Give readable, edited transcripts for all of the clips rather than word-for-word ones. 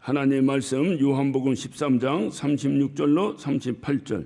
하나님의 말씀 요한복음 13장 36절로 38절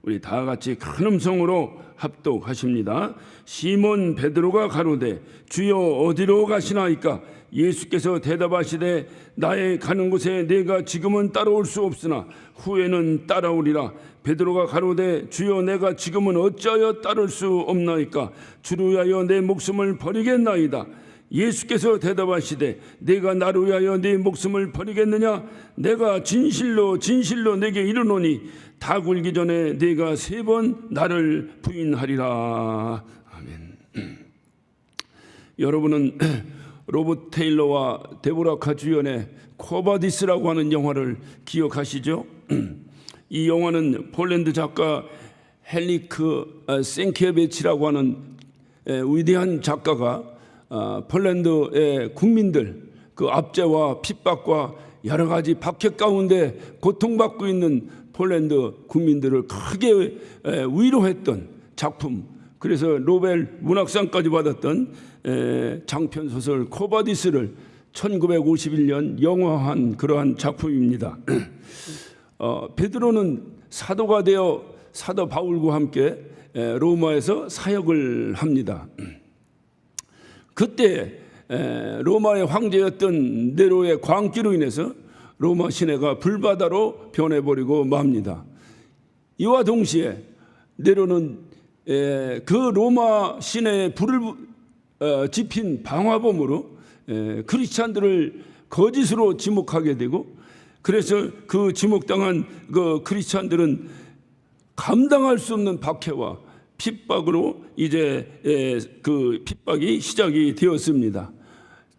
우리 다 같이 큰 음성으로 합독하십니다. 시몬 베드로가 가로되 주여 어디로 가시나이까? 예수께서 대답하시되 나의 가는 곳에 내가 지금은 따라올 수 없으나 후에는 따라오리라. 베드로가 가로되 주여 내가 지금은 어찌하여 따를 수 없나이까? 주를 위하여 내 목숨을 버리겠나이다. 예수께서 대답하시되 내가 나를 위하여 네 목숨을 버리겠느냐? 내가 진실로 진실로 내게 이르노니 다 굴기 전에 네가 3번 나를 부인하리라. 아멘. 여러분은 로버트 테일러와 데보라 주연의 코바디스라고 하는 영화를 기억하시죠? 이 영화는 폴란드 작가 헬리크 생케베치라고 하는 위대한 작가가 폴란드의 국민들 그 압제와 핍박과 여러 가지 박해 가운데 고통받고 있는 폴란드 국민들을 크게 위로했던 작품, 그래서 노벨 문학상까지 받았던 장편 소설 코바디스를 1951년 영화한 그러한 작품입니다. 베드로는 사도가 되어 사도 바울과 함께 로마에서 사역을 합니다. 그때 로마의 황제였던 네로의 광기로 인해서 로마 시내가 불바다로 변해버리고 맙니다. 이와 동시에 네로는 그 로마 시내에 불을 지핀 방화범으로 크리스찬들을 거짓으로 지목하게 되고, 그래서 그 지목당한 그 크리스찬들은 감당할 수 없는 박해와 핍박으로 이제 그 핍박이 시작이 되었습니다.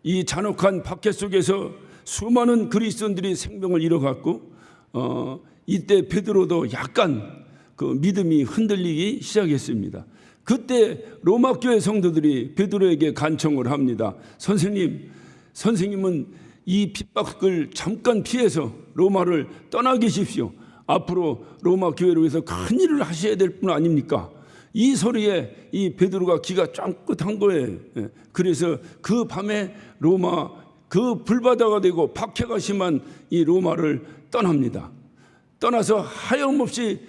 이 잔혹한 박해 속에서 수많은 그리스도인들이 생명을 잃어갔고, 이때 베드로도 약간 그 믿음이 흔들리기 시작했습니다. 그때 로마 교회 성도들이 베드로에게 간청을 합니다. 선생님은 이 핍박을 잠깐 피해서 로마를 떠나 계십시오. 앞으로 로마 교회를 위해서 큰 일을 하셔야 될 분 아닙니까? 이 소리에 이 베드로가 기가 쫑긋한 거예요. 그래서 그 밤에 로마 그 불바다가 되고 박해가 심한 이 로마를 떠납니다. 떠나서 하염없이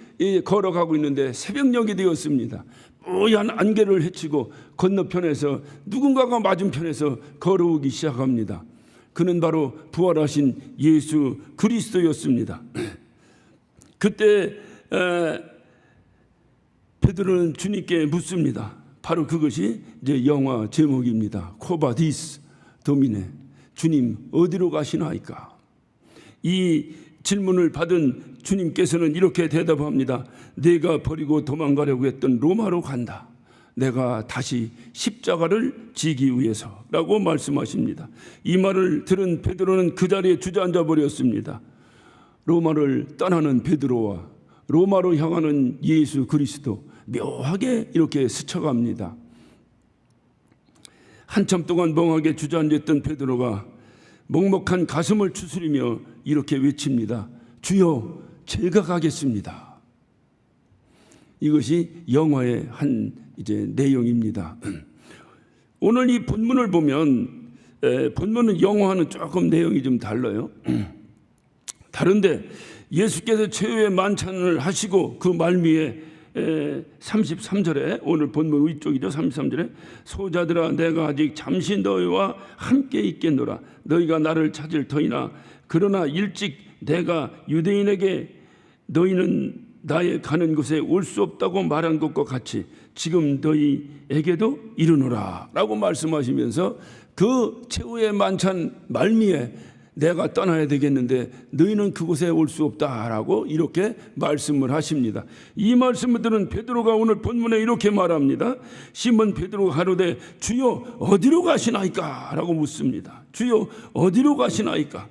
걸어가고 있는데 새벽녘이 되었습니다. 뽀얀 안개를 헤치고 건너편에서 누군가가 맞은편에서 걸어오기 시작합니다. 그는 바로 부활하신 예수 그리스도였습니다. 그때 베드로는 주님께 묻습니다. 바로 그것이 이제 영화 제목입니다. 코바디스 도미네, 주님 어디로 가시나이까? 이 질문을 받은 주님께서는 이렇게 대답합니다. 내가 버리고 도망가려고 했던 로마로 간다. 내가 다시 십자가를 지기 위해서라고 말씀하십니다. 이 말을 들은 베드로는 그 자리에 주저앉아 버렸습니다. 로마를 떠나는 베드로와 로마로 향하는 예수 그리스도 묘하게 이렇게 스쳐갑니다. 한참 동안 멍하게 주저앉았던 베드로가 먹먹한 가슴을 추스리며 이렇게 외칩니다. 주여, 제가 가겠습니다. 이것이 영화의 한 이제 내용입니다. 오늘 이 본문을 보면 본문은 영화와는 조금 내용이 좀 달라요. 다른데 예수께서 최후의 만찬을 하시고 그 말미에 33절에 오늘 본문 위쪽이죠. 33절에 소자들아 내가 아직 잠시 너희와 함께 있겠노라. 너희가 나를 찾을 터이나 그러나 일찍 내가 유대인에게 너희는 나의 가는 곳에 올 수 없다고 말한 것과 같이 지금 너희에게도 이르노라 라고 말씀하시면서 그 최후의 만찬 말미에 내가 떠나야 되겠는데 너희는 그곳에 올 수 없다라고 이렇게 말씀을 하십니다. 이 말씀을 들은 베드로가 오늘 본문에 이렇게 말합니다. 시몬 베드로가 가로되 주여 어디로 가시나이까? 라고 묻습니다. 주여 어디로 가시나이까?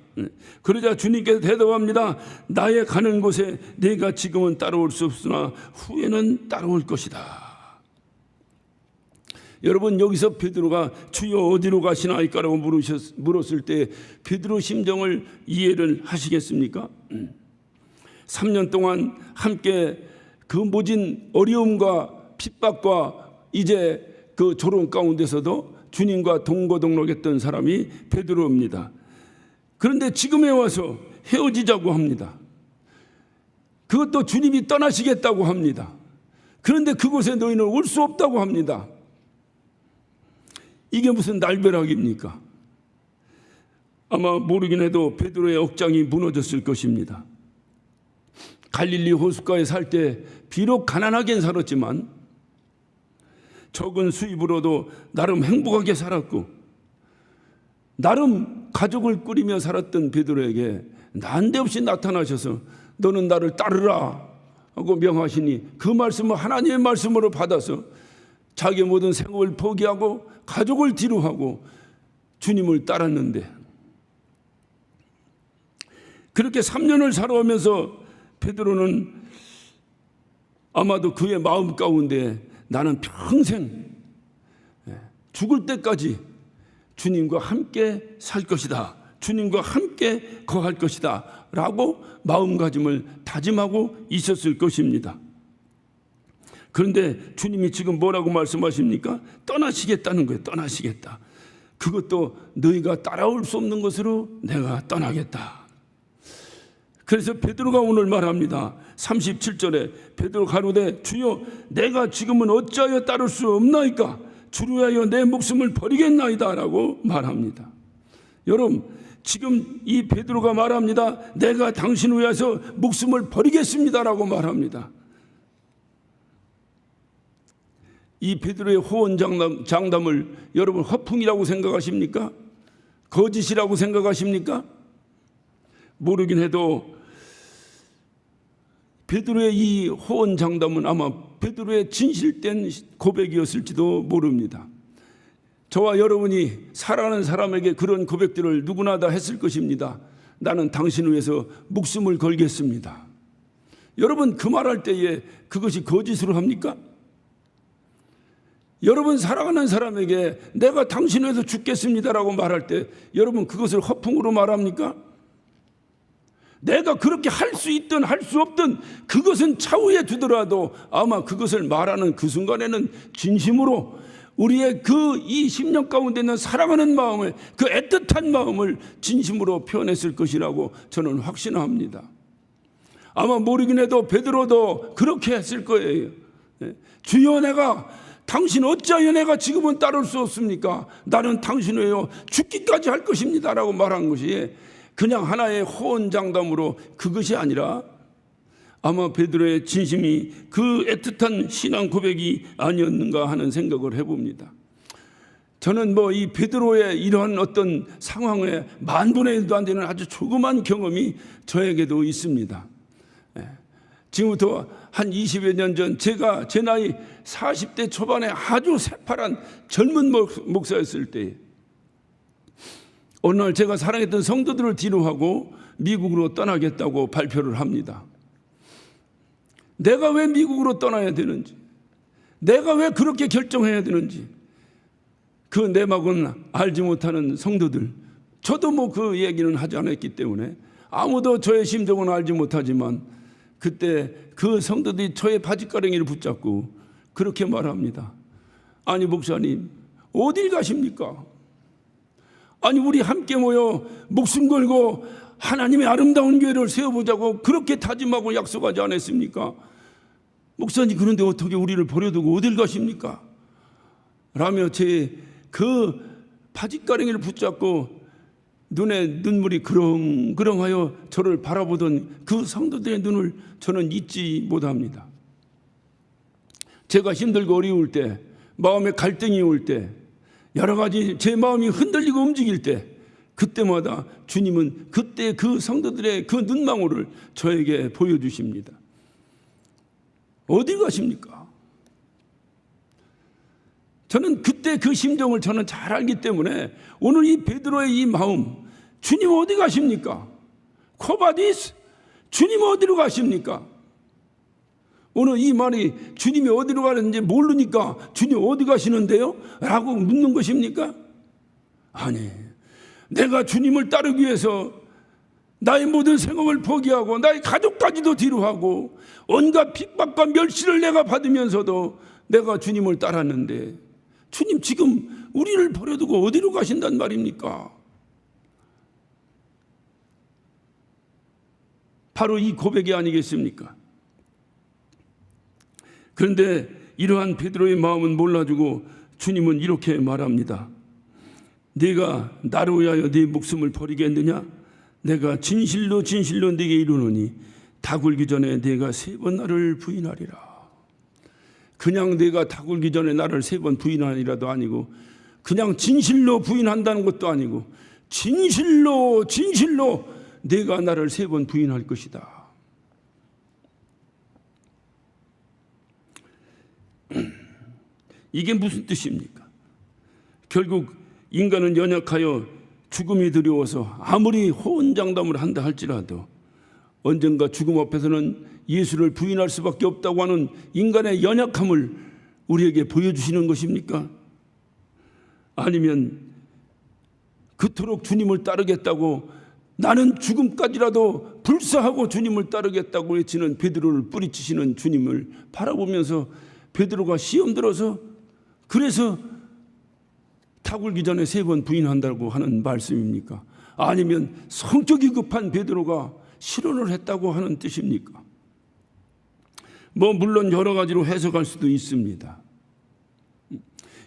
그러자 주님께서 대답합니다. 나의 가는 곳에 내가 지금은 따라올 수 없으나 후에는 따라올 것이다. 여러분, 여기서 베드로가 주여 어디로 가시나이까라고 물었을 때 베드로 심정을 이해를 하시겠습니까? 3년 동안 함께 그 모진 어려움과 핍박과 이제 그 조롱 가운데서도 주님과 동거동록했던 사람이 베드로입니다. 그런데 지금에 와서 헤어지자고 합니다. 그것도 주님이 떠나시겠다고 합니다. 그런데 그곳에 너희는 올 수 없다고 합니다. 이게 무슨 날벼락입니까? 아마 모르긴 해도 베드로의 억장이 무너졌을 것입니다. 갈릴리 호숫가에 살 때 비록 가난하게 살았지만 적은 수입으로도 나름 행복하게 살았고 나름 가족을 꾸리며 살았던 베드로에게 난데없이 나타나셔서 너는 나를 따르라 하고 명하시니 그 말씀을 하나님의 말씀으로 받아서 자기의 모든 생업을 포기하고 가족을 뒤로하고 주님을 따랐는데, 그렇게 3년을 살아오면서 베드로는 아마도 그의 마음 가운데 나는 평생 죽을 때까지 주님과 함께 살 것이다, 주님과 함께 거할 것이다 라고 마음가짐을 다짐하고 있었을 것입니다. 그런데 주님이 지금 뭐라고 말씀하십니까? 떠나시겠다는 거예요. 떠나시겠다. 그것도 너희가 따라올 수 없는 것으로 내가 떠나겠다. 그래서 베드로가 오늘 말합니다. 37절에 베드로 가로되 주여 내가 지금은 어찌하여 따를 수 없나이까? 주를 위하여 내 목숨을 버리겠나이다 라고 말합니다. 여러분, 지금 이 베드로가 말합니다. 내가 당신을 위해서 목숨을 버리겠습니다 라고 말합니다. 이 베드로의 호언 장담을 여러분 허풍이라고 생각하십니까? 거짓이라고 생각하십니까? 모르긴 해도 베드로의 이 호언 장담은 아마 베드로의 진실된 고백이었을지도 모릅니다. 저와 여러분이 사랑하는 사람에게 그런 고백들을 누구나 다 했을 것입니다. 나는 당신을 위해서 목숨을 걸겠습니다. 여러분, 그 말할 때에 그것이 거짓으로 합니까? 여러분, 사랑하는 사람에게 내가 당신을 위해서 죽겠습니다라고 말할 때 여러분 그것을 허풍으로 말합니까? 내가 그렇게 할 수 있든 할 수 없든 그것은 차후에 두더라도 아마 그것을 말하는 그 순간에는 진심으로 우리의 이 10년 가운데 있는 사랑하는 마음을, 그 애틋한 마음을 진심으로 표현했을 것이라고 저는 확신합니다. 아마 모르긴 해도 베드로도 그렇게 했을 거예요. 주여 내가 당신 어찌하여 내가 지금은 따를 수 없습니까? 나는 당신을 위하여 죽기까지 할 것입니다 라고 말한 것이 그냥 하나의 호언장담으로 그것이 아니라 아마 베드로의 진심이 그 애틋한 신앙 고백이 아니었는가 하는 생각을 해봅니다. 저는 이 베드로의 이러한 어떤 상황에 만분의 1도 안 되는 아주 조그만 경험이 저에게도 있습니다. 지금부터 한 20여 년 전 제가 제 나이 40대 초반에 아주 새파란 젊은 목사였을 때 어느 날 제가 사랑했던 성도들을 뒤로하고 미국으로 떠나겠다고 발표를 합니다. 내가 왜 미국으로 떠나야 되는지, 내가 왜 그렇게 결정해야 되는지 그 내막은 알지 못하는 성도들, 저도 그 얘기는 하지 않았기 때문에 아무도 저의 심정은 알지 못하지만 그때 그 성도들이 저의 바지가랑이를 붙잡고 그렇게 말합니다. 아니 목사님 어딜 가십니까? 아니 우리 함께 모여 목숨 걸고 하나님의 아름다운 교회를 세워보자고 그렇게 다짐하고 약속하지 않았습니까? 목사님 그런데 어떻게 우리를 버려두고 어딜 가십니까? 라며 제 그 바지가랑이를 붙잡고 눈에 눈물이 그렁그렁하여 저를 바라보던 그 성도들의 눈을 저는 잊지 못합니다. 제가 힘들고 어려울 때, 마음에 갈등이 올 때, 여러 가지 제 마음이 흔들리고 움직일 때 그때마다 주님은 그때 그 성도들의 그 눈망울을 저에게 보여주십니다. 어디 가십니까? 저는 그때 그 심정을 저는 잘 알기 때문에 오늘 이 베드로의 이 마음, 주님 어디 가십니까? 코바디스, 주님 어디로 가십니까? 오늘 이 말이 주님이 어디로 가는지 모르니까 주님 어디 가시는데요? 라고 묻는 것입니까? 아니, 내가 주님을 따르기 위해서 나의 모든 생업을 포기하고 나의 가족까지도 뒤로하고 온갖 핍박과 멸시를 내가 받으면서도 내가 주님을 따랐는데 주님 지금 우리를 버려두고 어디로 가신단 말입니까? 바로 이 고백이 아니겠습니까? 그런데 이러한 베드로의 마음은 몰라주고 주님은 이렇게 말합니다. 네가 나를 위하여 네 목숨을 버리겠느냐? 내가 진실로 진실로 네게 이르노니 닭 울기 전에 네가 3번 나를 부인하리라. 그냥 네가 닭 울기 전에 나를 3번 부인하리라도 아니고, 그냥 진실로 부인한다는 것도 아니고, 진실로 진실로 네가 나를 3번 부인할 것이다. 이게 무슨 뜻입니까? 결국 인간은 연약하여 죽음이 두려워서 아무리 호언장담을 한다 할지라도 언젠가 죽음 앞에서는 예수를 부인할 수밖에 없다고 하는 인간의 연약함을 우리에게 보여주시는 것입니까? 아니면 그토록 주님을 따르겠다고, 나는 죽음까지라도 불사하고 주님을 따르겠다고 외치는 베드로를 뿌리치시는 주님을 바라보면서 베드로가 시험 들어서 그래서 닭 울기 전에 3번 부인한다고 하는 말씀입니까? 아니면 성격이 급한 베드로가 실언을 했다고 하는 뜻입니까? 물론 여러 가지로 해석할 수도 있습니다.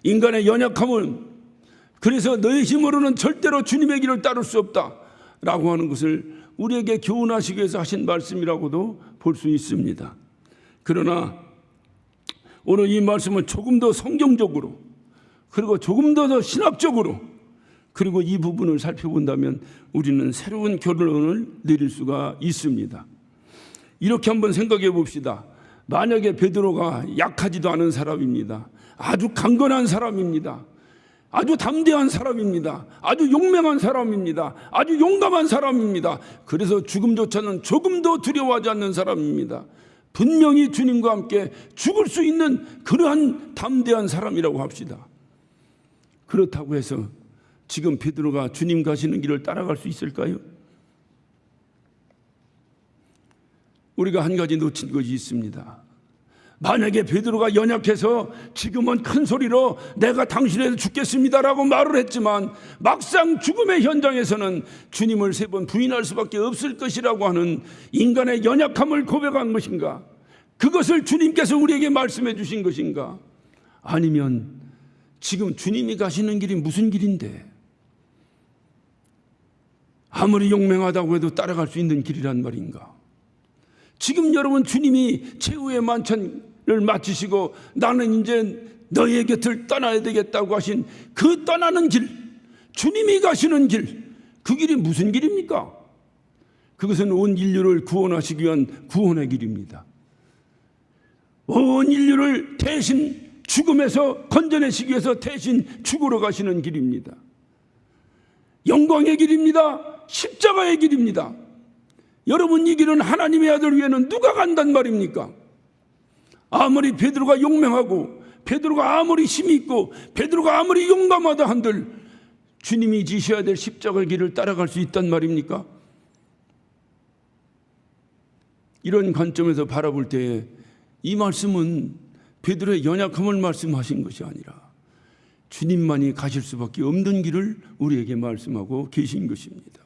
인간의 연약함은 그래서 너의 힘으로는 절대로 주님의 길을 따를 수 없다라고 하는 것을 우리에게 교훈하시기 위해서 하신 말씀이라고도 볼 수 있습니다. 그러나 오늘 이 말씀을 조금 더 성경적으로, 그리고 조금 더 신학적으로, 그리고 이 부분을 살펴본다면 우리는 새로운 결론을 내릴 수가 있습니다. 이렇게 한번 생각해 봅시다. 만약에 베드로가 약하지도 않은 사람입니다. 아주 강건한 사람입니다. 아주 담대한 사람입니다. 아주 용맹한 사람입니다. 아주 용감한 사람입니다. 그래서 죽음조차는 조금 더 두려워하지 않는 사람입니다. 분명히 주님과 함께 죽을 수 있는 그러한 담대한 사람이라고 합시다. 그렇다고 해서 지금 베드로가 주님 가시는 길을 따라갈 수 있을까요? 우리가 한 가지 놓친 것이 있습니다. 만약에 베드로가 연약해서 지금은 큰 소리로 내가 당신에게 죽겠습니다라고 말을 했지만 막상 죽음의 현장에서는 주님을 3번 부인할 수밖에 없을 것이라고 하는 인간의 연약함을 고백한 것인가? 그것을 주님께서 우리에게 말씀해 주신 것인가? 아니면 지금 주님이 가시는 길이 무슨 길인데 아무리 용맹하다고 해도 따라갈 수 있는 길이란 말인가? 지금 여러분 주님이 최후의 만찬을 마치시고 나는 이제 너의 곁을 떠나야 되겠다고 하신 그 떠나는 길, 주님이 가시는 길, 그 길이 무슨 길입니까? 그것은 온 인류를 구원하시기 위한 구원의 길입니다. 온 인류를 대신 죽음에서 건져내시기 위해서 대신 죽으러 가시는 길입니다. 영광의 길입니다. 십자가의 길입니다. 여러분, 이 길은 하나님의 아들 위에는 누가 간단 말입니까? 아무리 베드로가 용맹하고 베드로가 아무리 힘이 있고 베드로가 아무리 용감하다 한들 주님이 지셔야 될 십자가의 길을 따라갈 수 있단 말입니까? 이런 관점에서 바라볼 때에 이 말씀은 베드로의 연약함을 말씀하신 것이 아니라 주님만이 가실 수밖에 없는 길을 우리에게 말씀하고 계신 것입니다.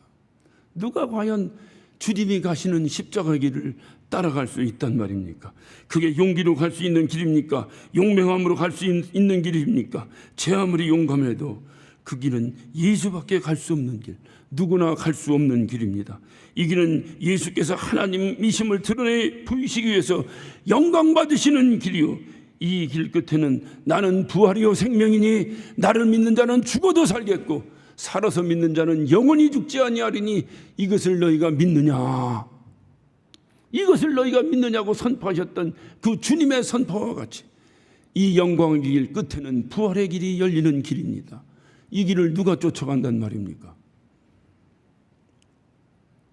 누가 과연 주님이 가시는 십자가의 길을 따라갈 수 있단 말입니까? 그게 용기로 갈 수 있는 길입니까? 용맹함으로 갈 수 있는 길입니까? 제 아무리 용감해도 그 길은 예수밖에 갈 수 없는 길, 누구나 갈 수 없는 길입니다. 이 길은 예수께서 하나님이심을 드러내 보이시기 위해서 영광 받으시는 길이요, 이 길 끝에는 나는 부활이요 생명이니 나를 믿는 자는 죽어도 살겠고 살아서 믿는 자는 영원히 죽지 아니하리니 이것을 너희가 믿느냐, 이것을 너희가 믿느냐고 선포하셨던 그 주님의 선포와 같이 이 영광의 길 끝에는 부활의 길이 열리는 길입니다. 이 길을 누가 쫓아간단 말입니까?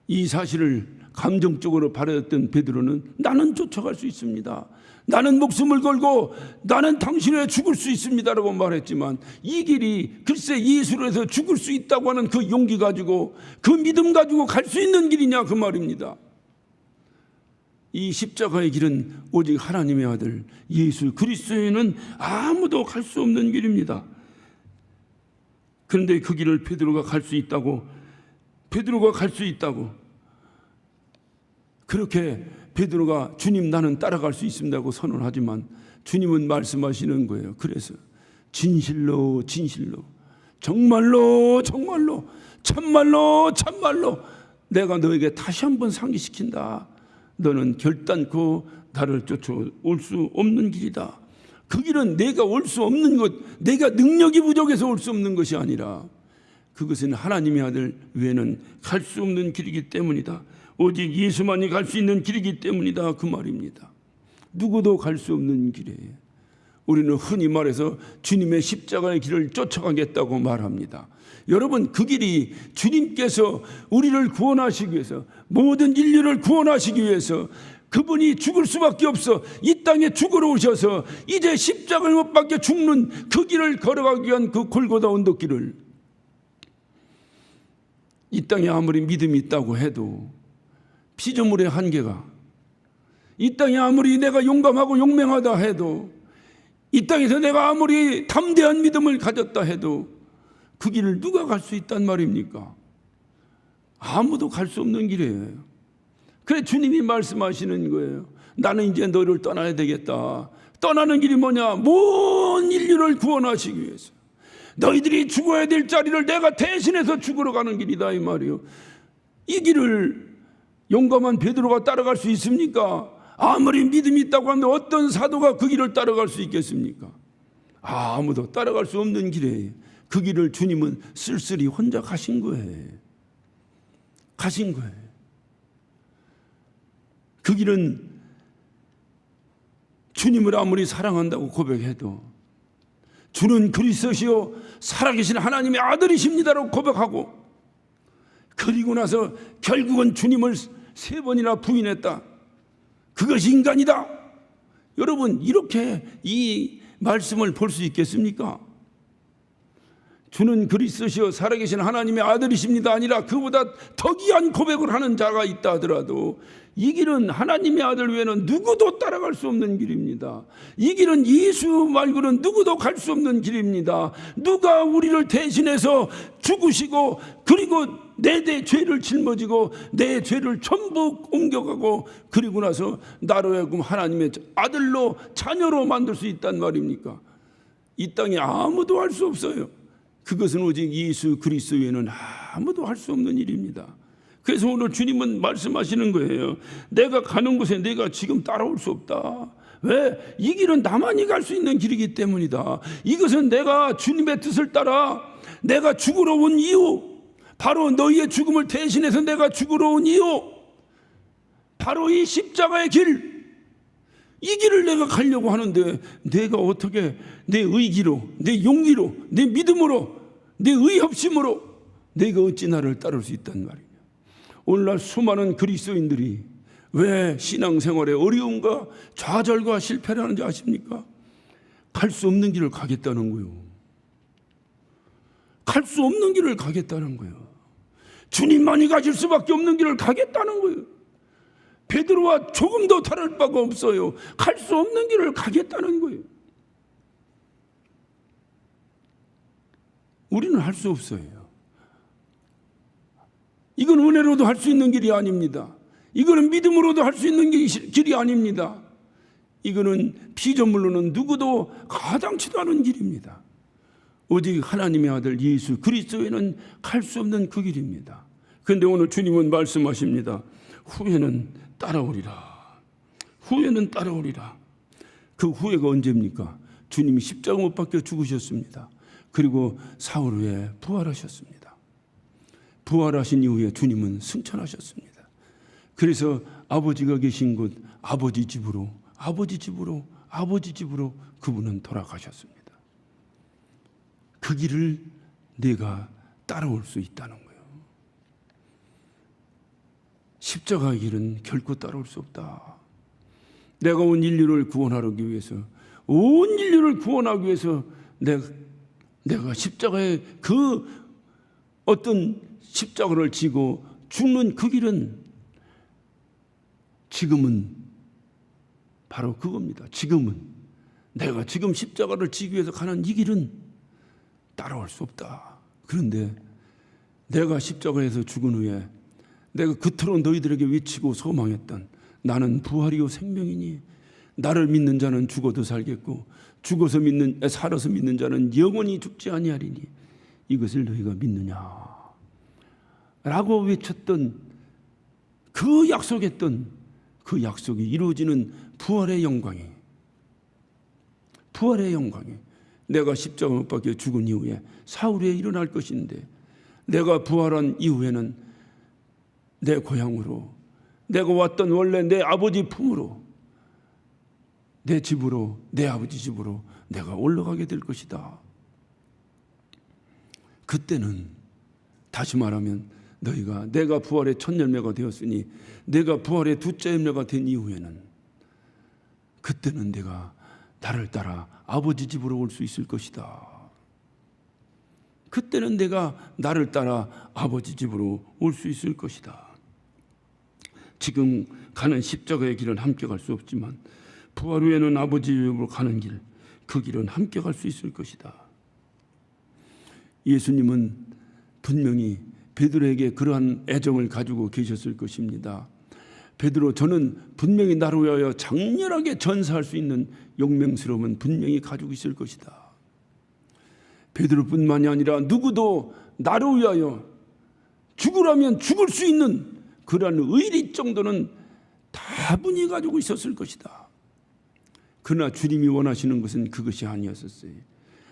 이 사실을 감정적으로 바라였던 베드로는 나는 쫓아갈 수 있습니다, 나는 목숨을 걸고 나는 당신을 위해 죽을 수 있습니다라고 말했지만 이 길이 글쎄 예수로 해서 죽을 수 있다고 하는 그 용기 가지고 그 믿음 가지고 갈 수 있는 길이냐 그 말입니다. 이 십자가의 길은 오직 하나님의 아들 예수 그리스도에는 아무도 갈 수 없는 길입니다. 그런데 그 길을 베드로가 갈 수 있다고 그렇게 베드로가 주님 나는 따라갈 수 있습니다고 선언하지만 주님은 말씀하시는 거예요. 그래서 진실로 진실로 정말로 정말로 참말로 참말로 내가 너에게 다시 한번 상기시킨다. 너는 결단코 나를 쫓아올 수 없는 길이다. 그 길은 내가 올 수 없는 것, 내가 능력이 부족해서 올 수 없는 것이 아니라 그것은 하나님의 아들 외에는 갈 수 없는 길이기 때문이다. 오직 예수만이 갈 수 있는 길이기 때문이다. 그 말입니다. 누구도 갈 수 없는 길이에요. 우리는 흔히 말해서 주님의 십자가의 길을 쫓아가겠다고 말합니다. 여러분, 그 길이 주님께서 우리를 구원하시기 위해서, 모든 인류를 구원하시기 위해서 그분이 죽을 수밖에 없어 이 땅에 죽으러 오셔서 이제 십자가를 못 박혀 죽는 그 길을 걸어가기 위한 그 골고다 언덕길을, 이 땅에 아무리 믿음이 있다고 해도 피조물의 한계가, 이 땅에 아무리 내가 용감하고 용맹하다 해도, 이 땅에서 내가 아무리 담대한 믿음을 가졌다 해도 그 길을 누가 갈 수 있단 말입니까? 아무도 갈 수 없는 길이에요. 그래 주님이 말씀하시는 거예요. 나는 이제 너를 떠나야 되겠다. 떠나는 길이 뭐냐? 온 인류를 구원하시기 위해서 너희들이 죽어야 될 자리를 내가 대신해서 죽으러 가는 길이다, 이 말이요. 이 길을 용감한 베드로가 따라갈 수 있습니까? 아무리 믿음이 있다고 하면 어떤 사도가 그 길을 따라갈 수 있겠습니까? 아무도 따라갈 수 없는 길이에요. 그 길을 주님은 쓸쓸히 혼자 가신 거예요. 가신 거예요. 그 길은 주님을 아무리 사랑한다고 고백해도, 주는 그리스도시요 살아계신 하나님의 아들이십니다라고 고백하고, 그리고 나서 결국은 주님을 3번이나 부인했다. 그것이 인간이다. 여러분, 이렇게 이 말씀을 볼 수 있겠습니까? 주는 그리스도시요 살아계신 하나님의 아들이십니다 아니라 그보다 더 귀한 고백을 하는 자가 있다 하더라도 이 길은 하나님의 아들 외에는 누구도 따라갈 수 없는 길입니다. 이 길은 예수 말고는 누구도 갈 수 없는 길입니다. 누가 우리를 대신해서 죽으시고 그리고 내 죄를 짊어지고 내 죄를 전부 옮겨가고 그리고 나서 나로 하여금 하나님의 아들로 자녀로 만들 수 있단 말입니까? 이 땅에 아무도 할 수 없어요. 그것은 오직 예수 그리스도 외에는 아무도 할 수 없는 일입니다. 그래서 오늘 주님은 말씀하시는 거예요. 내가 가는 곳에 내가 지금 따라올 수 없다. 왜? 이 길은 나만이 갈 수 있는 길이기 때문이다. 이것은 내가 주님의 뜻을 따라 내가 죽으러 온 이유, 바로 너희의 죽음을 대신해서 내가 죽으러 온 이유, 바로 이 십자가의 길, 이 길을 내가 가려고 하는데 내가 어떻게 내 의기로, 내 용기로, 내 믿음으로, 내 의협심으로 내가 어찌 나를 따를 수 있단 말이냐. 오늘날 수많은 그리스도인들이 왜 신앙생활에 어려움과 좌절과 실패를 하는지 아십니까? 갈 수 없는 길을 가겠다는 거예요. 갈 수 없는 길을 가겠다는 거예요. 주님만이 가실 수밖에 없는 길을 가겠다는 거예요. 베드로와 조금도 다를 바가 없어요. 갈 수 없는 길을 가겠다는 거예요. 우리는 할 수 없어요. 이건 은혜로도 할 수 있는 길이 아닙니다. 이거는 믿음으로도 할 수 있는 길이 아닙니다. 이거는 피조물로는 누구도 가당치도 않은 길입니다. 오직 하나님의 아들 예수 그리스도에는 갈 수 없는 그 길입니다. 그런데 오늘 주님은 말씀하십니다. 후에는 따라오리라. 후에는 따라오리라. 그 후회가 언제입니까? 주님이 십자가 못 박혀 죽으셨습니다. 그리고 사흘 후에 부활하셨습니다. 부활하신 이후에 주님은 승천하셨습니다. 그래서 아버지가 계신 곳 아버지 집으로 그분은 돌아가셨습니다. 그 길을 내가 따라올 수 있다는 거예요. 십자가의 길은 결코 따라올 수 없다. 내가 온 인류를 구원하기 위해서, 온 인류를 구원하기 위해서 내가 십자가의 그 어떤 십자가를 지고 죽는 그 길은 지금은 바로 그겁니다. 지금은 내가 지금 십자가를 지기 위해서 가는 이 길은 따라올 수 없다. 그런데 내가 십자가에서 죽은 후에 내가 그토록 너희들에게 외치고 소망했던 나는 부활이요 생명이니 나를 믿는 자는 죽어도 살겠고 살아서 믿는 자는 영원히 죽지 아니하리니 이것을 너희가 믿느냐 라고 외쳤던 그 약속했던 그 약속이 이루어지는 부활의 영광이 내가 십자가 못 박혀 죽은 이후에 사흘에 일어날 것인데 내가 부활한 이후에는 내 고향으로 내가 왔던 원래 내 아버지 품으로 내 집으로 내 아버지 집으로 내가 올라가게 될 것이다. 그때는 다시 말하면 너희가 내가 부활의 첫 열매가 되었으니 내가 부활의 두째 열매가 된 이후에는 그때는 내가 나를 따라 아버지 집으로 올 수 있을 것이다. 그때는 내가 나를 따라 아버지 집으로 올 수 있을 것이다. 지금 가는 십자가의 길은 함께 갈 수 없지만 부활 후에는 아버지 집으로 가는 길, 그 길은 함께 갈 수 있을 것이다. 예수님은 분명히 베드로에게 그러한 애정을 가지고 계셨을 것입니다. 베드로, 저는 분명히 나를 위하여 장렬하게 전사할 수 있는 용맹스러움은 분명히 가지고 있을 것이다. 베드로뿐만이 아니라 누구도 나를 위하여 죽으라면 죽을 수 있는 그러한 의리 정도는 다분히 가지고 있었을 것이다. 그러나 주님이 원하시는 것은 그것이 아니었었어요.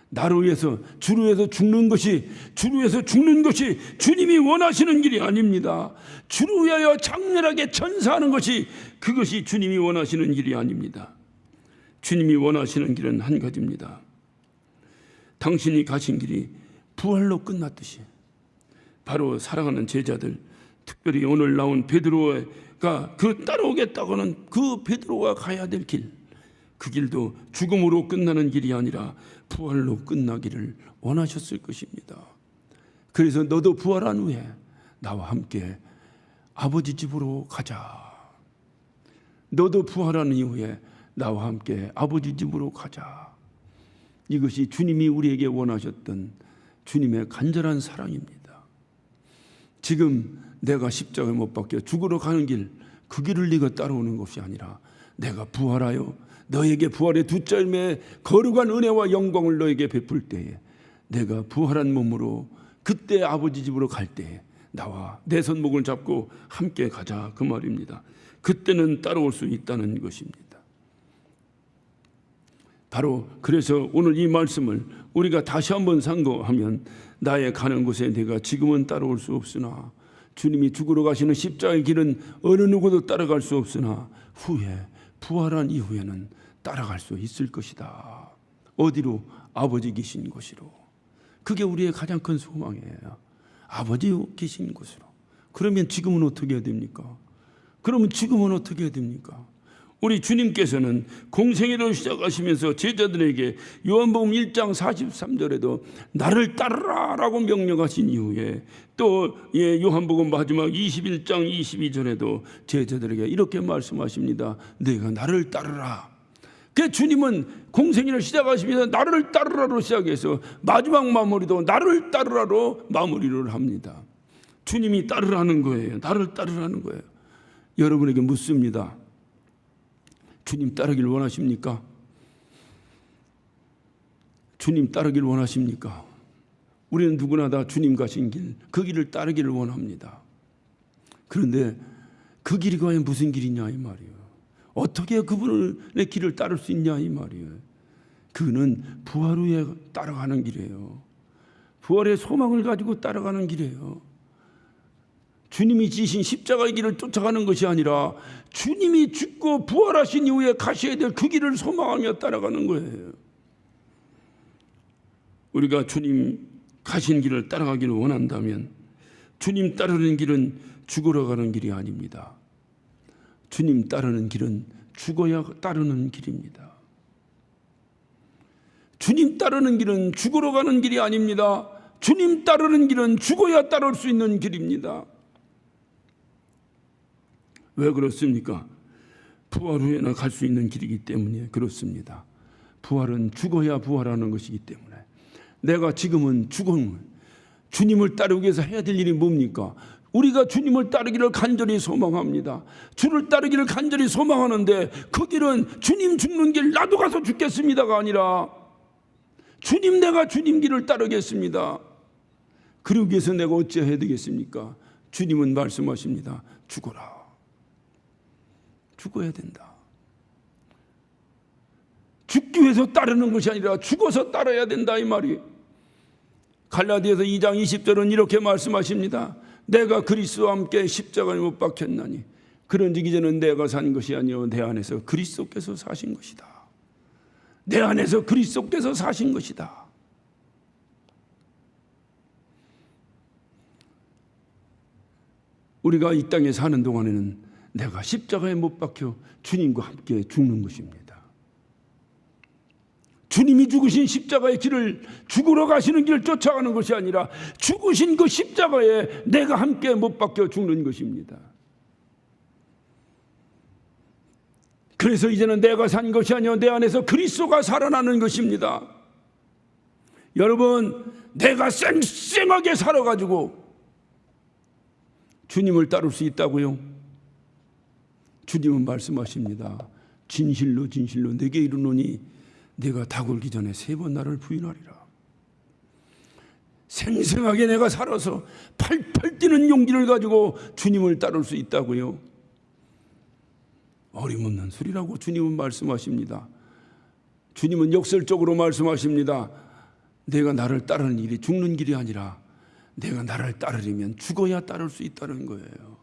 나를 위해서 주를 위해서 죽는 것이 주님이 원하시는 길이 아닙니다. 주를 위하여 장렬하게 전사하는 것이 그것이 주님이 원하시는 길이 아닙니다. 주님이 원하시는 길은 한 가지입니다. 당신이 가신 길이 부활로 끝났듯이 바로 사랑하는 제자들, 특별히 오늘 나온 베드로가 그 따라오겠다고 하는 그 베드로가 가야 될 길, 그 길도 죽음으로 끝나는 길이 아니라 부활로 끝나기를 원하셨을 것입니다. 그래서 너도 부활한 후에 나와 함께 아버지 집으로 가자. 너도 부활한 이후에 나와 함께 아버지 집으로 가자. 이것이 주님이 우리에게 원하셨던 주님의 간절한 사랑입니다. 지금 내가 십자가에 못 박혀 죽으러 가는 길, 그 길을 네가 따라오는 것이 아니라 내가 부활하여 너에게 부활의 두째 열매에 거룩한 은혜와 영광을 너에게 베풀 때에 내가 부활한 몸으로 그때 아버지 집으로 갈 때에 나와 내 손목을 잡고 함께 가자, 그 말입니다. 그때는 따라올 수 있다는 것입니다. 바로 그래서 오늘 이 말씀을 우리가 다시 한번 상고하면 나의 가는 곳에 내가 지금은 따라올 수 없으나 주님이 죽으러 가시는 십자가의 길은 어느 누구도 따라갈 수 없으나 후에 부활한 이후에는 따라갈 수 있을 것이다. 어디로? 아버지 계신 곳으로. 그게 우리의 가장 큰 소망이에요. 아버지 계신 곳으로. 그러면 지금은 어떻게 해야 됩니까? 우리 주님께서는 공생애를 시작하시면서 제자들에게 요한복음 1장 43절에도 나를 따르라 라고 명령하신 이후에 또 요한복음 마지막 21장 22절에도 제자들에게 이렇게 말씀하십니다. 내가 나를 따르라. 그 주님은 공생애를 시작하시면서 나를 따르라로 시작해서 마지막 마무리도 나를 따르라로 마무리를 합니다. 주님이 따르라는 거예요. 나를 따르라는 거예요. 여러분에게 묻습니다. 주님 따르길 원하십니까? 주님 따르길 원하십니까? 우리는 누구나 다 주님 가신 길, 그 길을 따르기를 원합니다. 그런데 그 길이 과연 무슨 길이냐 이 말이에요. 어떻게 그분의 길을 따를 수 있냐 이 말이에요. 그는 부활 후에 따라가는 길이에요. 부활의 소망을 가지고 따라가는 길이에요. 주님이 지신 십자가의 길을 쫓아가는 것이 아니라 주님이 죽고 부활하신 이후에 가셔야 될 그 길을 소망하며 따라가는 거예요. 우리가 주님 가신 길을 따라가기를 원한다면 주님 따르는 길은 죽으러 가는 길이 아닙니다. 주님 따르는 길은 죽어야 따르는 길입니다. 주님 따르는 길은 죽으러 가는 길이 아닙니다. 주님 따르는 길은 죽어야 따를 수 있는 길입니다. 왜 그렇습니까? 부활 후에나 갈 수 있는 길이기 때문에 그렇습니다. 부활은 죽어야 부활하는 것이기 때문에 내가 지금은 주님을 따르기 위해서 해야 될 일이 뭡니까? 우리가 주님을 따르기를 간절히 소망합니다. 주를 따르기를 간절히 소망하는데 그 길은 주님 죽는 길 나도 가서 죽겠습니다가 아니라 주님, 내가 주님 길을 따르겠습니다. 그러기 위해서 내가 어찌해야 되겠습니까? 주님은 말씀하십니다. 죽어라. 죽어야 된다. 죽기 위해서 따르는 것이 아니라 죽어서 따라야 된다, 이 말이. 갈라디아서 2장 20절은 이렇게 말씀하십니다. 내가 그리스도와 함께 십자가에 못 박혔나니 그런즉 이제는 내가 산 것이 아니요 내 안에서 그리스도께서 사신 것이다. 내 안에서 그리스도께서 사신 것이다. 우리가 이 땅에 사는 동안에는 내가 십자가에 못 박혀 주님과 함께 죽는 것입니다. 주님이 죽으신 십자가의 길을, 죽으러 가시는 길을 쫓아가는 것이 아니라 죽으신 그 십자가에 내가 함께 못 박혀 죽는 것입니다. 그래서 이제는 내가 산 것이 아니요 내 안에서 그리스도가 살아나는 것입니다. 여러분, 내가 쌩쌩하게 살아가지고 주님을 따를 수 있다고요? 주님은 말씀하십니다. 진실로 진실로 내게 이르노니 내가 다 굴기 전에 3번 나를 부인하리라. 생생하게 내가 살아서 팔팔 뛰는 용기를 가지고 주님을 따를 수 있다고요? 어림없는 소리라고 주님은 말씀하십니다. 주님은 역설적으로 말씀하십니다. 내가 나를 따르는 길이 죽는 길이 아니라 내가 나를 따르려면 죽어야 따를 수 있다는 거예요.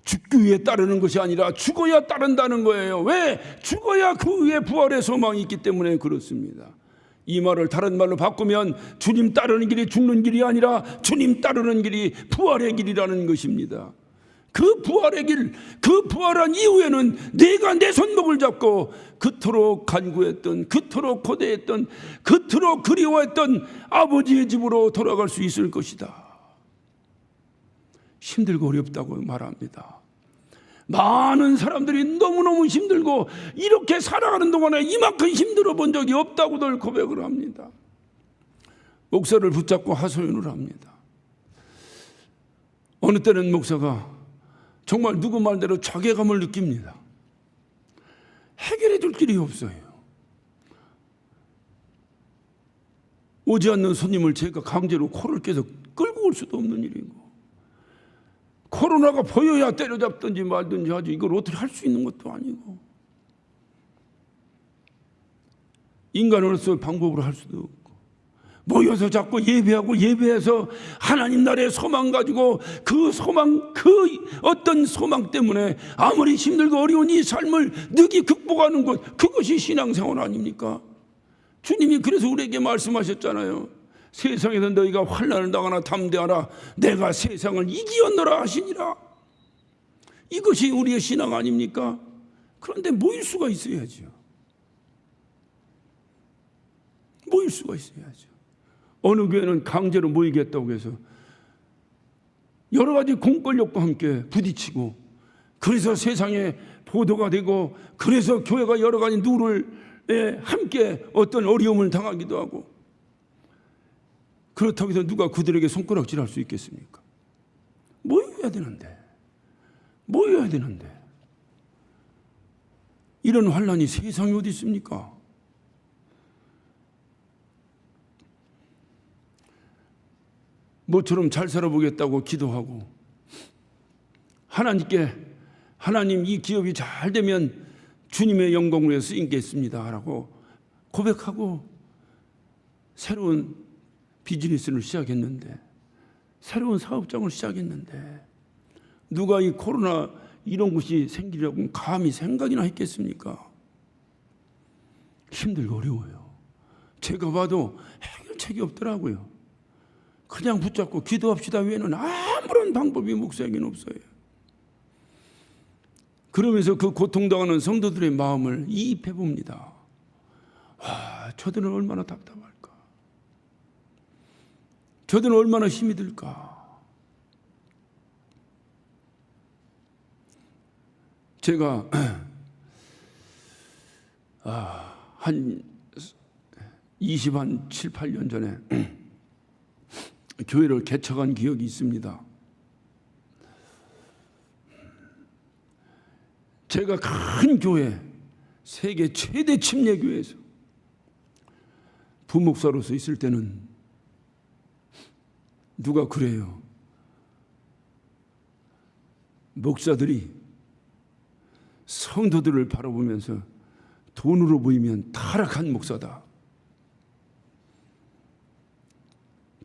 죽기 위해 따르는 것이 아니라 죽어야 따른다는 거예요. 왜? 죽어야 그 위에 부활의 소망이 있기 때문에 그렇습니다. 이 말을 다른 말로 바꾸면 주님 따르는 길이 죽는 길이 아니라 주님 따르는 길이 부활의 길이라는 것입니다. 그 부활의 길, 그 부활한 이후에는 내가 내 손목을 잡고 그토록 간구했던, 그토록 고대했던, 그토록 그리워했던 아버지의 집으로 돌아갈 수 있을 것이다. 힘들고 어렵다고 말합니다. 많은 사람들이 너무너무 힘들고 이렇게 살아가는 동안에 이만큼 힘들어 본 적이 없다고들 고백을 합니다. 목사를 붙잡고 하소연을 합니다. 어느 때는 목사가 정말 누구 말대로 자괴감을 느낍니다. 해결해 줄 길이 없어요. 오지 않는 손님을 제가 강제로 코를 깨서 끌고 올 수도 없는 일이고, 코로나가 보여야 때려잡든지 말든지 하지 이걸 어떻게 할 수 있는 것도 아니고, 인간으로서 방법으로 할 수도 없고, 모여서 자꾸 예배하고 예배해서 하나님 나라의 소망 가지고 그 소망, 그 어떤 소망 때문에 아무리 힘들고 어려운 이 삶을 늑이 극복하는 것, 그것이 신앙생활 아닙니까? 주님이 그래서 우리에게 말씀하셨잖아요. 세상에서 너희가 환난을 당하나 담대하라. 내가 세상을 이기었노라 하시니라. 이것이 우리의 신앙 아닙니까? 그런데 모일 수가 있어야죠. 모일 수가 있어야죠. 어느 교회는 강제로 모이겠다고 해서 여러 가지 공권력과 함께 부딪히고, 그래서 세상에 보도가 되고, 그래서 교회가 여러 가지 누를 함께 어떤 어려움을 당하기도 하고, 그렇다고 해서 누가 그들에게 손가락질할 수 있겠습니까? 모여야 되는데, 모여야 되는데 이런 환난이 세상에 어디 있습니까? 모처럼 잘 살아보겠다고 기도하고 하나님께, 하나님 이 기업이 잘 되면 주님의 영광을 위해서 쓰이겠습니다 라고 고백하고 새로운 비즈니스를 시작했는데, 새로운 사업장을 시작했는데 누가 이 코로나 이런 것이 생기려고 감히 생각이나 했겠습니까? 힘들고 어려워요. 제가 봐도 해결책이 없더라고요. 그냥 붙잡고 기도합시다 외에는 아무런 방법이 목사에게는 없어요. 그러면서 그 고통당하는 성도들의 마음을 이입해 봅니다. 와, 저들은 얼마나 답답할까? 저들은 얼마나 힘이 들까? 제가 한 7, 8년 전에 교회를 개척한 기억이 있습니다. 제가 큰 교회, 세계 최대 침례교회에서 부목사로서 있을 때는 누가 그래요. 목사들이 성도들을 바라보면서 돈으로 보이면 타락한 목사다.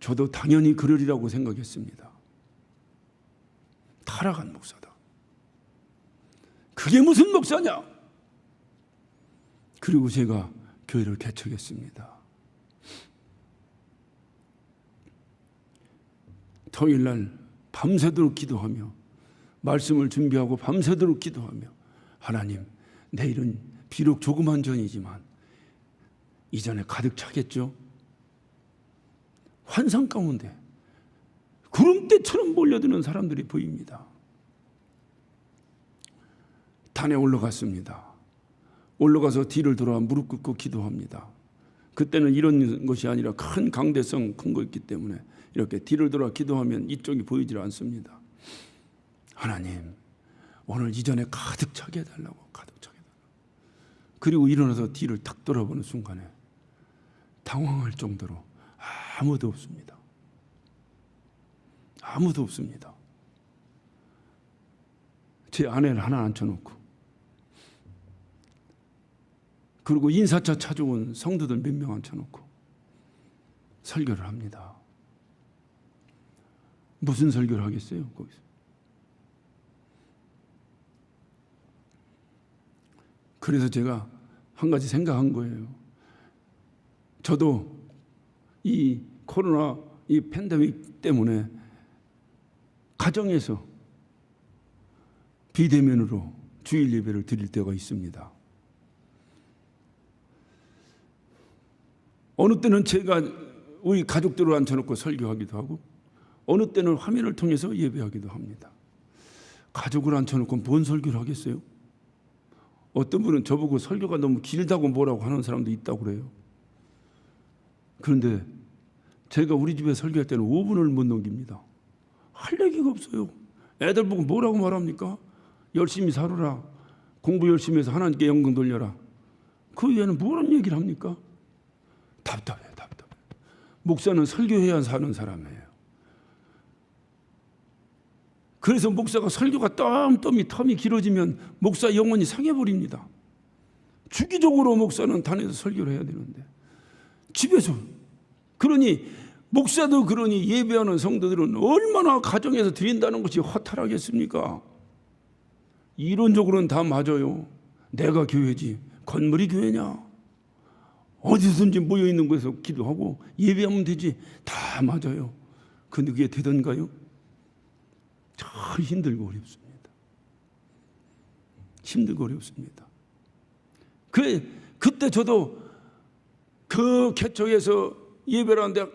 저도 당연히 그러리라고 생각했습니다. 타락한 목사다. 그게 무슨 목사냐? 그리고 제가 교회를 개척했습니다. 토요일날 밤새도록 기도하며 말씀을 준비하고 밤새도록 기도하며 하나님, 내일은 비록 조그만 전이지만 이전에 가득 차겠죠? 환상 가운데 구름대처럼 몰려드는 사람들이 보입니다. 단에 올라갔습니다. 올라가서 뒤를 돌아 무릎 꿇고 기도합니다. 그때는 이런 것이 아니라 큰 강대성 큰 거 있기 때문에 이렇게 뒤를 돌아 기도하면 이쪽이 보이질 않습니다. 하나님, 오늘 이전에 가득 차게 해달라고, 가득 차게 해달라고. 그리고 일어나서 뒤를 탁 돌아보는 순간에 당황할 정도로 아무도 없습니다. 아무도 없습니다. 제 아내를 하나 앉혀놓고, 그리고 인사차 찾아온 성도들 몇 명 앉혀놓고 설교를 합니다. 무슨 설교를 하겠어요, 거기서? 그래서 제가 한 가지 생각한 거예요. 저도 이 코로나 이 팬데믹 때문에 가정에서 비대면으로 주일 예배를 드릴 때가 있습니다. 어느 때는 제가 우리 가족들을 앉혀놓고 설교하기도 하고 어느 때는 화면을 통해서 예배하기도 합니다. 가족을 앉혀놓고 뭔 설교를 하겠어요? 어떤 분은 저보고 설교가 너무 길다고 뭐라고 하는 사람도 있다고 그래요. 그런데 제가 우리 집에 설교할 때는 5분을 못 넘깁니다. 할 얘기가 없어요. 애들 보고 뭐라고 말합니까? 열심히 살아라. 공부 열심히 해서 하나님께 영광 돌려라. 그 외에는 뭐라는 얘기를 합니까? 답답해. 목사는 설교해야 사는 사람이에요. 그래서 목사가 설교가 텀이 길어지면 목사 영혼이 상해버립니다. 주기적으로 목사는 단에서 설교를 해야 되는데 집에서, 그러니 목사도 그러니 예배하는 성도들은 얼마나 가정에서 드린다는 것이 허탈하겠습니까? 이론적으로는 다 맞아요. 내가 교회지 건물이 교회냐? 어디서든지 모여있는 곳에서 기도하고 예배하면 되지. 다 맞아요. 근데 그게 되던가요? 참 힘들고 어렵습니다. 힘들고 어렵습니다. 그때 저도 그 개척에서 예배를 하는데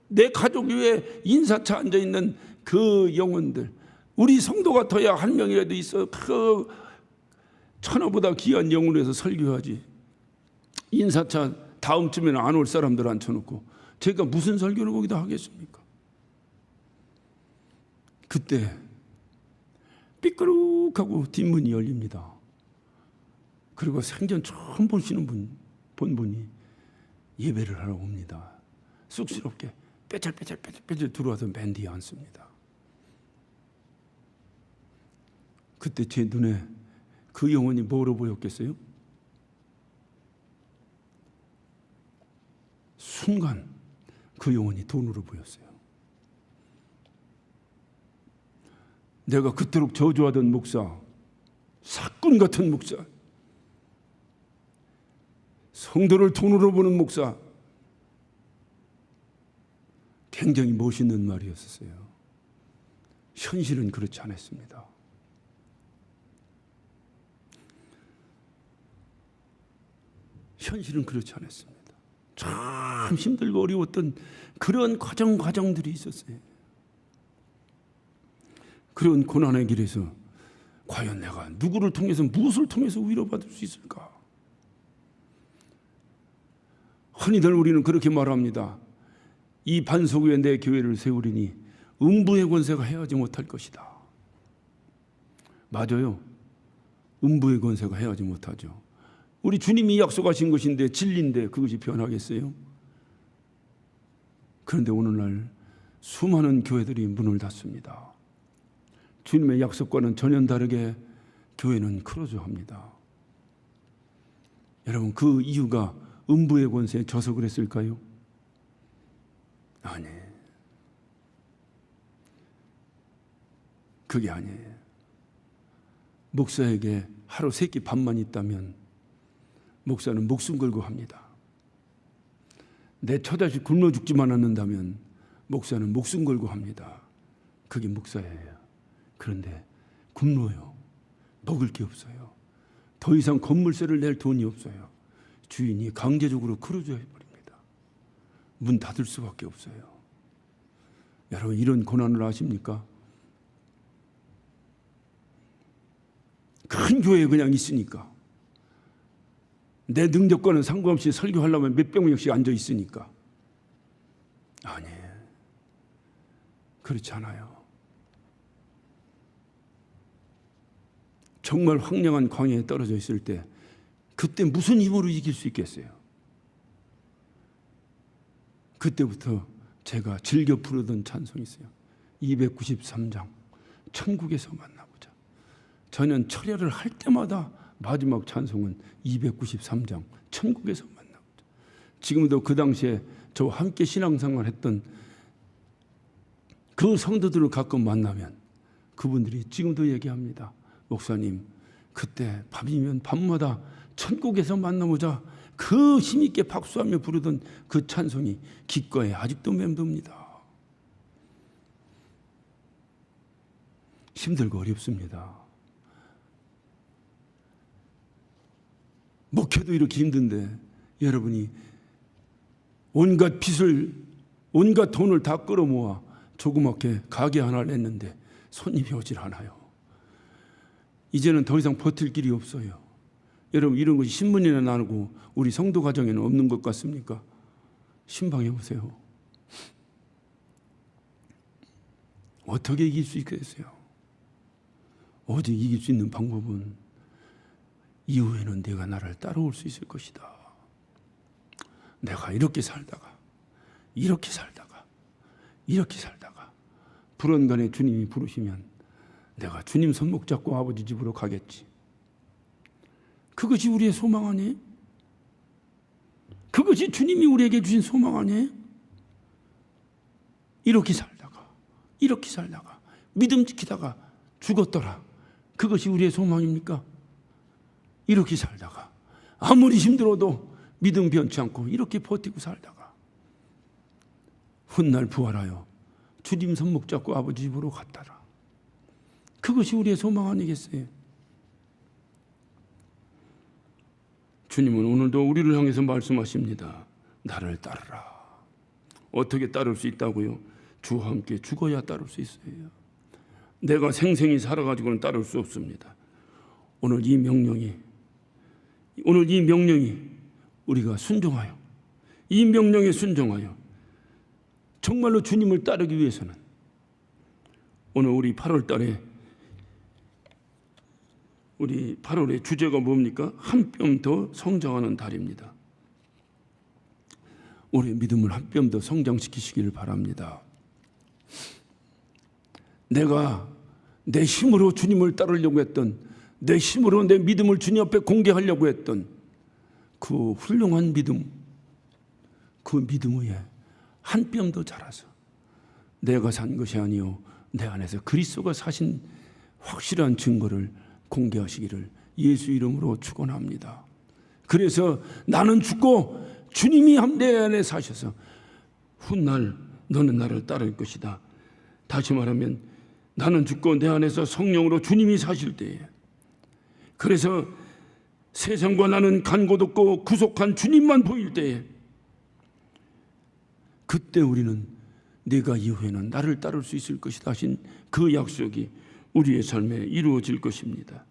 내 가족 위에 인사차 앉아있는 그 영혼들, 우리 성도 같아야 한 명이라도 있어 그 천하보다 귀한 영혼에서 설교하지. 인사차 다음 주에는 안 올 사람들 앉혀놓고 제가 무슨 설교를 거기다 하겠습니까? 그때 삐끄룩하고 뒷문이 열립니다. 그리고 생전 처음 보시는 본 분이 예배를 하러 옵니다. 쑥스럽게 빼잘빼잘 들어와서 맨 뒤에 앉습니다. 그때 제 눈에 그 영혼이 뭐로 보였겠어요? 순간 그 영혼이 돈으로 보였어요. 내가 그토록 저주하던 목사, 사꾼 같은 목사, 성도를 돈으로 보는 목사, 굉장히 멋있는 말이었어요. 현실은 그렇지 않았습니다. 현실은 그렇지 않았습니다. 참 힘들고 어려웠던 그런 과정들이 있었어요. 그런 고난의 길에서 과연 내가 누구를 통해서, 무엇을 통해서 위로받을 수 있을까? 흔히들 우리는 그렇게 말합니다. 이 반석 위에 내 교회를 세우리니 음부의 권세가 해하지 못할 것이다. 맞아요. 음부의 권세가 해하지 못하죠. 우리 주님이 약속하신 것인데, 진리인데 그것이 변하겠어요? 그런데 오늘날 수많은 교회들이 문을 닫습니다. 주님의 약속과는 전혀 다르게 교회는 크로즈합니다. 여러분, 그 이유가 음부의 권세에 져서 그랬을까요? 아니, 그게 아니에요. 목사에게 하루 3끼 밥만 있다면 목사는 목숨 걸고 합니다. 내 처자식 굶어 죽지만 않는다면 목사는 목숨 걸고 합니다. 그게 목사예요. 그런데 굶어요. 먹을 게 없어요. 더 이상 건물세를 낼 돈이 없어요. 주인이 강제적으로 크루즈 해버립니다. 문 닫을 수밖에 없어요. 여러분, 이런 고난을 아십니까? 큰 교회에 그냥 있으니까, 내 능력과는 상관없이 설교하려면 몇백 명씩 앉아 있으니까. 아니에요. 그렇지 않아요. 정말 황량한 광야에 떨어져 있을 때 그때 무슨 힘으로 이길 수 있겠어요? 그때부터 제가 즐겨 부르던 찬송이 있어요. 293장 천국에서 만나보자. 저는 철야를 할 때마다 마지막 찬송은 293장 천국에서 만나보자. 지금도 그 당시에 저와 함께 신앙생활 했던 그 성도들을 가끔 만나면 그분들이 지금도 얘기합니다. 목사님, 그때 밤이면 밤마다 천국에서 만나보자, 그 힘있게 박수하며 부르던 그 찬송이 귓가에 아직도 맴돕니다. 힘들고 어렵습니다. 목회도 이렇게 힘든데 여러분이 온갖 빚을, 온갖 돈을 다 끌어모아 조그맣게 가게 하나를 냈는데 손님이 오질 않아요. 이제는 더 이상 버틸 길이 없어요. 여러분, 이런 것이 신문이나 나누고 우리 성도 가정에는 없는 것 같습니까? 신방해 보세요. 어떻게 이길 수 있겠어요? 오직 이길 수 있는 방법은 이후에는 내가 나를 따라올 수 있을 것이다. 내가 이렇게 살다가 이렇게 살다가 이렇게 살다가 불언간에 주님이 부르시면 내가 주님 손목 잡고 아버지 집으로 가겠지. 그것이 우리의 소망 아니에요? 그것이 주님이 우리에게 주신 소망 아니에요? 이렇게 살다가 믿음 지키다가 죽었더라. 그것이 우리의 소망입니까? 이렇게 살다가 아무리 힘들어도 믿음 변치 않고 이렇게 버티고 살다가 훗날 부활하여 주님 손목 잡고 아버지 집으로 갔더라. 그것이 우리의 소망 아니겠어요? 주님은 오늘도 우리를 향해서 말씀하십니다. 나를 따르라. 어떻게 따를 수 있다고요? 주와 함께 죽어야 따를 수 있어요. 내가 생생히 살아가지고는 따를 수 없습니다. 오늘 이 명령이 우리가 순종하여, 이 명령에 순종하여 정말로 주님을 따르기 위해서는 오늘 우리 8월 달에 우리 8월의 주제가 뭡니까? 한 뼘 더 성장하는 달입니다. 우리의 믿음을 한 뼘 더 성장시키시기를 바랍니다. 내가 내 힘으로 주님을 따르려고 했던, 내 힘으로 내 믿음을 주님 앞에 공개하려고 했던 그 훌륭한 믿음, 그 믿음 위에 한 뼘 더 자라서 내가 산 것이 아니요 내 안에서 그리스도가 사신 확실한 증거를 공개하시기를 예수 이름으로 축원합니다. 그래서 나는 죽고 주님이 내 안에 사셔서 훗날 너는 나를 따를 것이다. 다시 말하면 나는 죽고 내 안에서 성령으로 주님이 사실 때에, 그래서 세상과 나는 간곳 없고 구속한 주님만 보일 때에, 그때 우리는 내가 이후에는 나를 따를 수 있을 것이다 하신 그 약속이 우리의 삶에 이루어질 것입니다.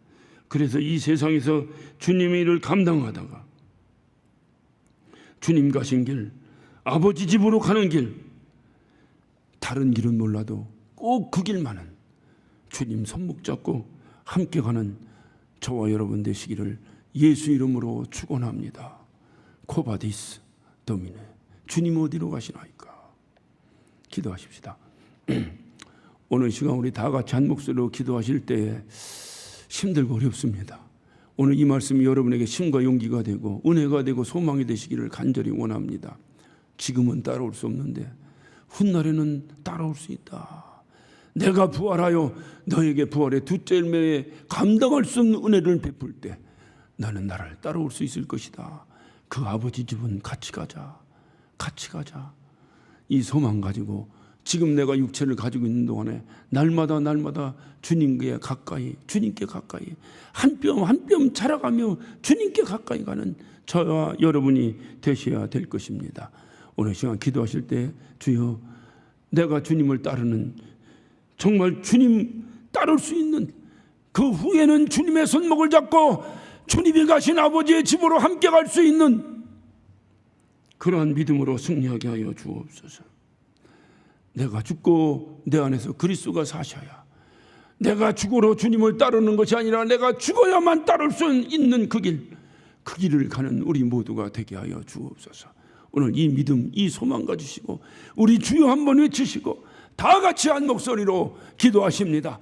그래서 이 세상에서 주님의 일을 감당하다가 주님 가신 길, 아버지 집으로 가는 길, 다른 길은 몰라도 꼭 그 길만은 주님 손목 잡고 함께 가는 저와 여러분 되시기를 예수 이름으로 축원합니다. 코바디스 도미네. 주님 어디로 가시나이까? 기도하십시다. 오늘 시간 우리 다 같이 한 목소리로 기도하실 때에 힘들고 어렵습니다. 오늘 이 말씀이 여러분에게 힘과 용기가 되고 은혜가 되고 소망이 되시기를 간절히 원합니다. 지금은 따라올 수 없는데 훗날에는 따라올 수 있다. 내가 부활하여 너에게 부활의 두째 열매에 감당할 수 없는 은혜를 베풀 때 나는 나를 따라올 수 있을 것이다. 그 아버지 집은 같이 가자. 같이 가자. 이 소망 가지고 지금 내가 육체를 가지고 있는 동안에 날마다 주님께 가까이 한 뼘 한 뼘 자라가며 주님께 가까이 가는 저와 여러분이 되셔야 될 것입니다. 오늘 시간 기도하실 때 주여 내가 주님을 따르는 정말 주님 따를 수 있는 그 후에는 주님의 손목을 잡고 주님이 가신 아버지의 집으로 함께 갈 수 있는 그러한 믿음으로 승리하게 하여 주옵소서. 내가 죽고 내 안에서 그리스도가 사셔야 내가 죽어로 주님을 따르는 것이 아니라 내가 죽어야만 따를 수 있는 그 길을 가는 우리 모두가 되게 하여 주옵소서. 오늘 이 믿음, 이 소망 가지시고 우리 주여 한번 외치시고 다 같이 한 목소리로 기도하십니다.